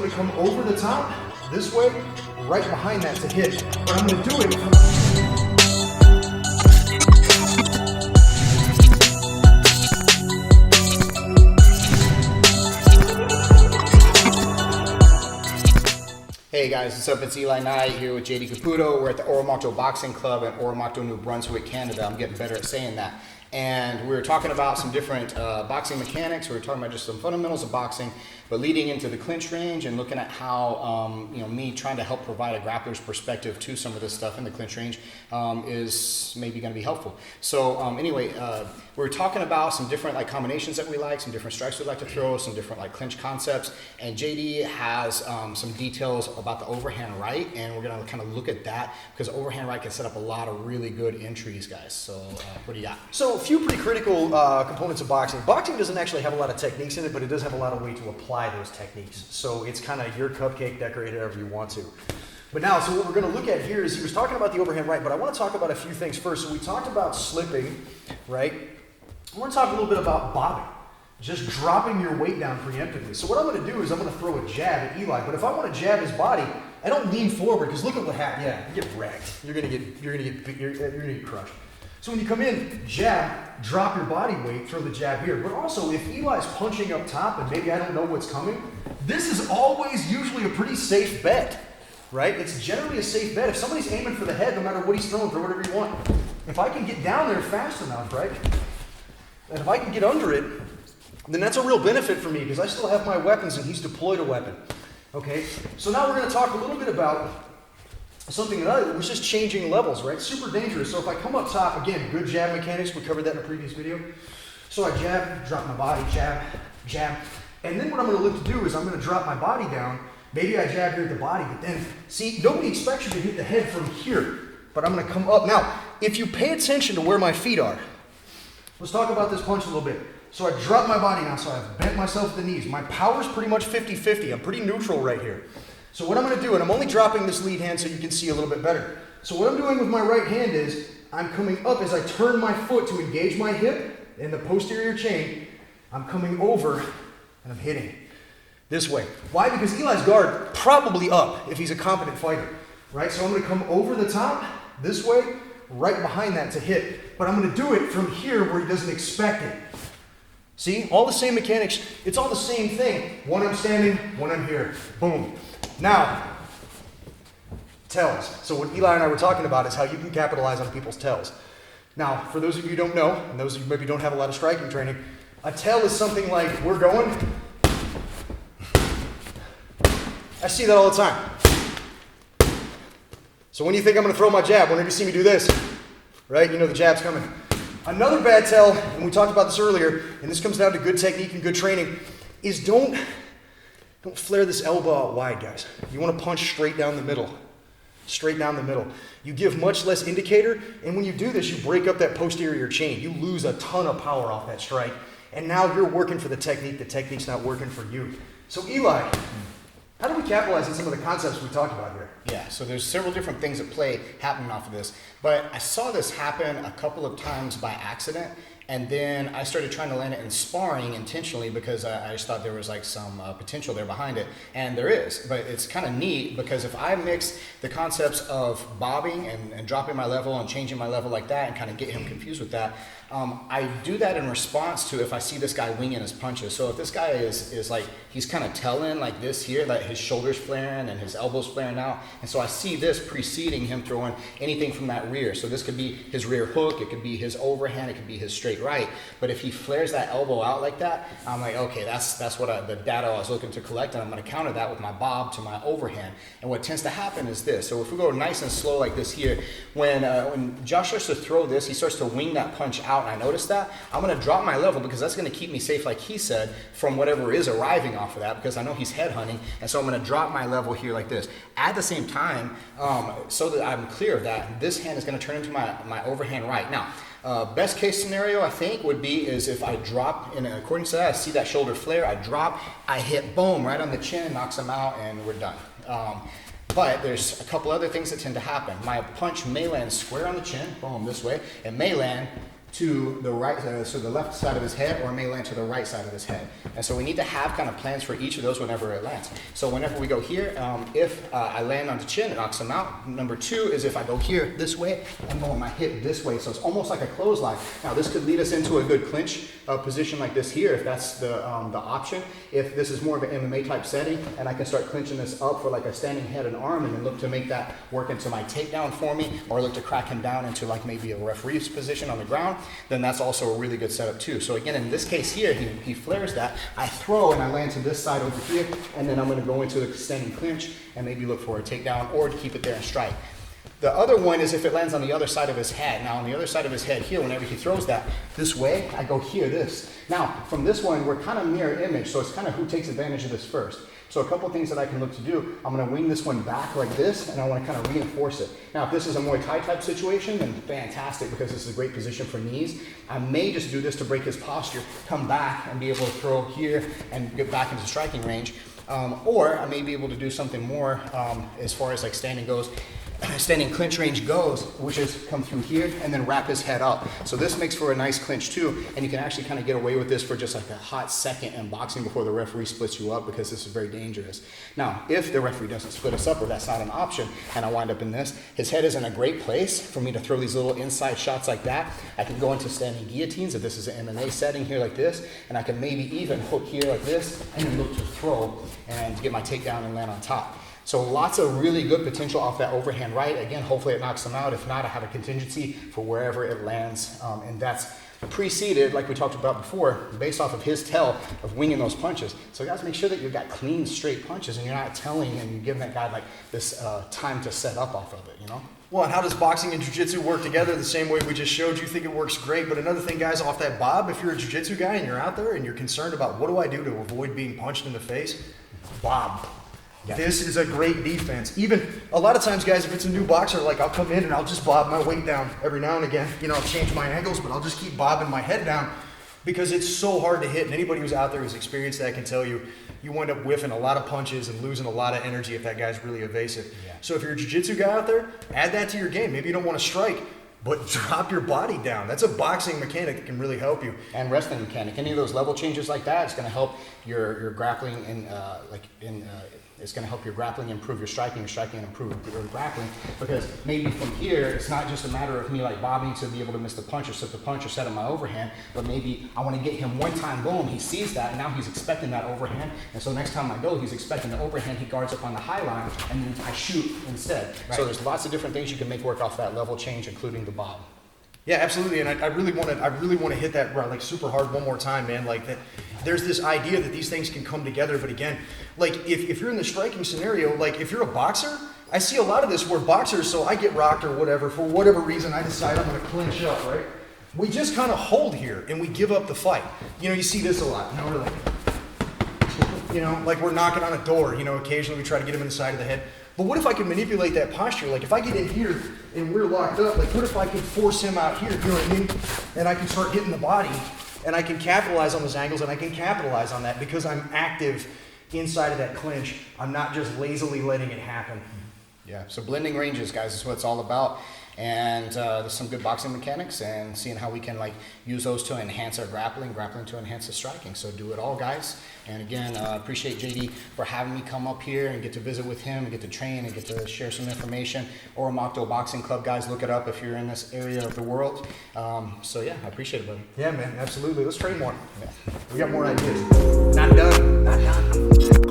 gonna come over the top, this way, right behind that to hit. But I'm gonna do it from... Hey guys, what's up? It's Eli Knight here with JD Caputo. We're at the Oromato Boxing Club in Oromato, New Brunswick, Canada. I'm getting better at saying that. And we were talking about some different boxing mechanics. We were talking about just some fundamentals of boxing, but leading into the clinch range and looking at how, me trying to help provide a grappler's perspective to some of this stuff in the clinch range is maybe going to be helpful. So anyway, we were talking about some different combinations that we like, some different strikes we like to throw, some different clinch concepts. And JD has some details about the overhand right, and we're going to kind of look at that because overhand right can set up a lot of really good entries, guys. So what do you got? So a few pretty critical components of boxing. Boxing doesn't actually have a lot of techniques in it, but it does have a lot of way to apply those techniques. So it's kind of your cupcake, decorate it however you want to. But now, so what we're going to look at here is he was talking about the overhand right, but I want to talk about a few things first. So we talked about slipping, right? I want to talk a little bit about bobbing, just dropping your weight down preemptively. So what I'm going to do is I'm going to throw a jab at Eli, but if I want to jab his body, I don't lean forward because look at what happened. Yeah, you get wrecked. You're going to get crushed. So when you come in, jab, drop your body weight, throw the jab here. But also, if Eli's punching up top and maybe I don't know what's coming, this is always usually a pretty safe bet, right? It's generally a safe bet. If somebody's aiming for the head, no matter what he's throwing, throw whatever you want. If I can get down there fast enough, right? And if I can get under it, then that's a real benefit for me because I still have my weapons and he's deployed a weapon. Okay, so now we're going to talk a little bit about something that was just changing levels, right? Super dangerous. So if I come up top, again, good jab mechanics. We covered that in a previous video. So I jab, drop my body, jab, jab. And then what I'm going to look to do is I'm going to drop my body down. Maybe I jab here at the body, but then, see, nobody expects you to hit the head from here. But I'm going to come up. Now, if you pay attention to where my feet are, let's talk about this punch a little bit. So I drop my body now, so I've bent myself at the knees. My power's pretty much 50-50. I'm pretty neutral right here. So what I'm going to do, and I'm only dropping this lead hand so you can see a little bit better. So what I'm doing with my right hand is I'm coming up as I turn my foot to engage my hip and the posterior chain. I'm coming over and I'm hitting this way. Why? Because Eli's guard probably up if he's a competent fighter, right? So I'm going to come over the top this way, right behind that to hit. But I'm going to do it from here where he doesn't expect it. See, all the same mechanics. It's all the same thing. One I'm standing, one I'm here. Boom. Now, tells. So what Eli and I were talking about is how you can capitalize on people's tells. Now, for those of you who don't know, and those of you who maybe don't have a lot of striking training, a tell is something like, we're going. I see that all the time. So when you think I'm going to throw my jab, whenever you see me do this, right, you know the jab's coming. Another bad tell, and we talked about this earlier, and this comes down to good technique and good training, is don't flare this elbow out wide, guys. You want to punch straight down the middle. Straight down the middle. You give much less indicator, and when you do this, you break up that posterior chain. You lose a ton of power off that strike, and now you're working for the technique. The technique's not working for you. So Eli, how do we capitalize on some of the concepts we talked about here? Yeah, so there's several different things at play happening off of this, but I saw this happen a couple of times by accident, and then I started trying to land it in sparring intentionally because I just thought there was some potential there behind it, and there is, but it's kind of neat because if I mix the concepts of bobbing and dropping my level and changing my level like that and kind of get him confused with that, I do that in response to if I see this guy winging his punches. So if this guy is he's kind of telling like this here, like his shoulders flaring and his elbows flaring out, and so I see this preceding him throwing anything from that rear. So this could be his rear hook, it could be his overhand, it could be his straight right. But if he flares that elbow out like that, I'm like, okay, that's what the data I was looking to collect, and I'm going to counter that with my bob to my overhand. And what tends to happen is this. So if we go nice and slow like this here, when Josh starts to throw this, he starts to wing that punch out, and I notice that, I'm going to drop my level because that's going to keep me safe, like he said, from whatever is arriving off of that, because I know he's head hunting, and so I'm going to drop my level here like this. At the same time, so that I'm clear of that, this hand is going to turn into my overhand right. Now, best case scenario, I think, would be is if I drop, in accordance to that, I see that shoulder flare, I drop, I hit, boom, right on the chin, knocks him out, and we're done. But there's a couple other things that tend to happen. My punch may land square on the chin, boom, this way. It may land to the right, so the left side of his head, or it may land to the right side of his head. And so we need to have kind of plans for each of those whenever it lands. So whenever we go here, if I land on the chin, it knocks him out. Number two is if I go here this way, I'm going my hip this way. So it's almost like a clothesline. Now this could lead us into a good clinch position like this here, if that's the option. If this is more of an MMA type setting, and I can start clinching this up for like a standing head and arm, and then look to make that work into my takedown for me, or look to crack him down into like maybe a referee's position on the ground, then that's also a really good setup too. So again, in this case here, he flares that. I throw and I land to this side over here, and then I'm going to go into the standing clinch and maybe look for a takedown or to keep it there and strike. The other one is if it lands on the other side of his head. Now on the other side of his head here, whenever he throws that this way, I go here, this. Now from this one, we're kind of mirror image, so it's kind of who takes advantage of this first. So a couple things that I can look to do, I'm going to wing this one back like this, and I want to kind of reinforce it. Now if this is a Muay Thai type situation, then fantastic, because this is a great position for knees. I may just do this to break his posture, come back and be able to throw here and get back into striking range. Or I may be able to do something more as far as like standing clinch range goes, which is come through here and then wrap his head up. So this makes for a nice clinch too, and you can actually kind of get away with this for just like a hot second in boxing before the referee splits you up, because this is very dangerous. Now, if the referee doesn't split us up, or that's not an option, and I wind up in this, his head is in a great place for me to throw these little inside shots like that. I can go into standing guillotines if this is an MMA setting here like this, and I can maybe even hook here like this, and then look to throw and get my takedown and land on top. So lots of really good potential off that overhand right. Again, hopefully it knocks them out. If not, I have a contingency for wherever it lands. And that's preceded, like we talked about before, based off of his tell of winging those punches. So guys, make sure that you've got clean, straight punches, and you're not telling and you're giving that guy like this time to set up off of it, you know? Well, and how does boxing and jiu-jitsu work together the same way we just showed you? Think it works great. But another thing, guys, off that bob, if you're a jiu-jitsu guy and you're out there and you're concerned about what do I do to avoid being punched in the face, bob. Yeah. This is a great defense. Even a lot of times, guys, if it's a new boxer, like I'll come in and I'll just bob my weight down every now and again. You know, I'll change my angles, but I'll just keep bobbing my head down because it's so hard to hit. And anybody who's out there who's experienced that can tell you, you wind up whiffing a lot of punches and losing a lot of energy if that guy's really evasive. Yeah. So if you're a jiu-jitsu guy out there, add that to your game. Maybe you don't want to strike, but drop your body down. That's a boxing mechanic that can really help you. And wrestling mechanic. Any of those level changes like that, it's going to help your grappling it's going to help your grappling improve your striking improve your grappling, because maybe from here it's not just a matter of me like bobbing to be able to miss the punch or set the punch or set up my overhand, but maybe I want to get him one time, boom, he sees that, and now he's expecting that overhand, and so next time I go, he's expecting the overhand, he guards up on the high line, and then I shoot instead. Right. So there's lots of different things you can make work off that level change, including the bob. Yeah, absolutely, and I really want to hit that like super hard one more time, man. Like that, there's this idea that these things can come together, but again, like if you're in the striking scenario, like if you're a boxer, I see a lot of this where boxers, so I get rocked or whatever, for whatever reason, I decide I'm going to clinch up, right? We just kind of hold here and we give up the fight. You know, you see this a lot. You know, we're like, you know, like we're knocking on a door. You know, occasionally we try to get him in the side of the head. But what if I could manipulate that posture? Like if I get in here and we're locked up, like what if I could force him out here, you know what I mean? And I can start hitting the body and I can capitalize on those angles and I can capitalize on that because I'm active inside of that clinch. I'm not just lazily letting it happen. Yeah, so blending ranges, guys, is what it's all about. And there's some good boxing mechanics and seeing how we can like use those to enhance our grappling to enhance the striking. So do it all, guys. And again, appreciate JD for having me come up here and get to visit with him and get to train and get to share some information. Or Mocto Boxing Club, guys, look it up if you're in this area of the world. So yeah, I appreciate it, buddy. Yeah, man, absolutely. Let's train more. Yeah. We got more ideas. Not done. Not done.